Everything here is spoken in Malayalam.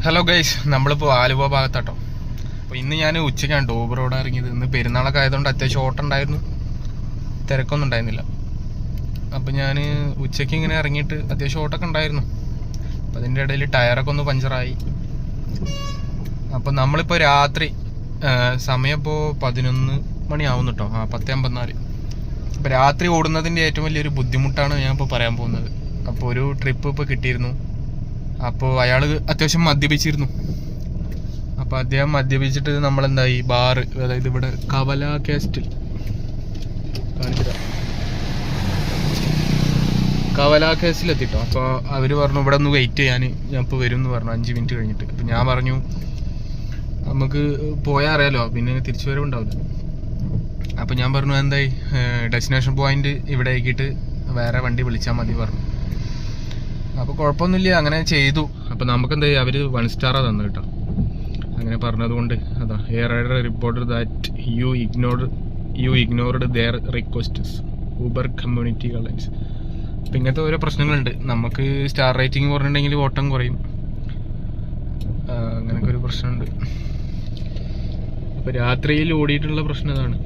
ഹലോ ഗൈസ്, നമ്മളിപ്പോൾ ആലുവ ഭാഗത്താട്ടോ. അപ്പോൾ ഇന്ന് ഞാൻ ഉച്ചയ്ക്കാണ് ഊബർ റോഡ് ഇറങ്ങിയത്. ഇന്ന് പെരുന്നാളൊക്കെ ആയതുകൊണ്ട് അത്യാവശ്യം ഓട്ടമുണ്ടായിരുന്നു, തിരക്കൊന്നും ഉണ്ടായിരുന്നില്ല. അപ്പോൾ ഞാൻ ഉച്ചയ്ക്ക് ഇങ്ങനെ ഇറങ്ങിയിട്ട് അത്യാവശ്യം ഓട്ടമൊക്കെ ഉണ്ടായിരുന്നു. അപ്പോൾ അതിൻ്റെ ഇടയിൽ ടയറൊക്കെ ഒന്ന് പഞ്ചറായി. അപ്പോൾ നമ്മളിപ്പോൾ രാത്രി സമയം ഇപ്പോൾ 11 മണിയാവുന്നു കേട്ടോ. 10:54. അപ്പോൾ രാത്രി ഓടുന്നതിൻ്റെ ഏറ്റവും വലിയൊരു ബുദ്ധിമുട്ടാണ് ഞാൻ ഇപ്പോൾ പറയാൻ പോകുന്നത്. അപ്പോൾ ഒരു ട്രിപ്പ് ഇപ്പോൾ കിട്ടിയിരുന്നു. അപ്പോൾ അയാൾ അത്യാവശ്യം മദ്യപിച്ചിരുന്നു. അപ്പോൾ അദ്ദേഹം മദ്യപിച്ചിട്ട് നമ്മളെന്തായി ബാറ്, അതായത് ഇവിടെ കവല കാസ്റ്റിൽ എത്തിട്ടോ. അപ്പോൾ അവർ പറഞ്ഞു ഇവിടെ ഒന്ന് വെയിറ്റ് ചെയ്യാൻ, ഞാൻ ഇപ്പോൾ വരും എന്ന് പറഞ്ഞു 5 മിനിറ്റ് കഴിഞ്ഞിട്ട്. അപ്പോൾ ഞാൻ പറഞ്ഞു നമുക്ക് പോയാൽ അറിയാലോ, പിന്നെ തിരിച്ചു വരവുണ്ടാവില്ല. അപ്പോൾ ഞാൻ പറഞ്ഞു എന്തായി, ഡെസ്റ്റിനേഷൻ പോയിന്റ് ഇവിടെ ആക്കിയിട്ട് വേറെ വണ്ടി വിളിച്ചാൽ മതി പറഞ്ഞു. അപ്പോൾ കുഴപ്പമൊന്നുമില്ല, അങ്ങനെ ചെയ്തു. അപ്പോൾ നമുക്കെന്താ അവർ 1 സ്റ്റാർ തന്നു കേട്ടോ. അങ്ങനെ പറഞ്ഞതുകൊണ്ട് അതാ air rider reporter that you ignored their requests Uber community guidelines. അപ്പം ഇങ്ങനത്തെ ഓരോ പ്രശ്നങ്ങളുണ്ട്. നമുക്ക് സ്റ്റാർ റേറ്റിംഗ് പറഞ്ഞിട്ടുണ്ടെങ്കിൽ ഓട്ടം കുറയും, അങ്ങനെയൊക്കെ ഒരു പ്രശ്നമുണ്ട്. അപ്പോൾ രാത്രിയിൽ ഓടിയിട്ടുള്ള പ്രശ്നം ഇതാണ്.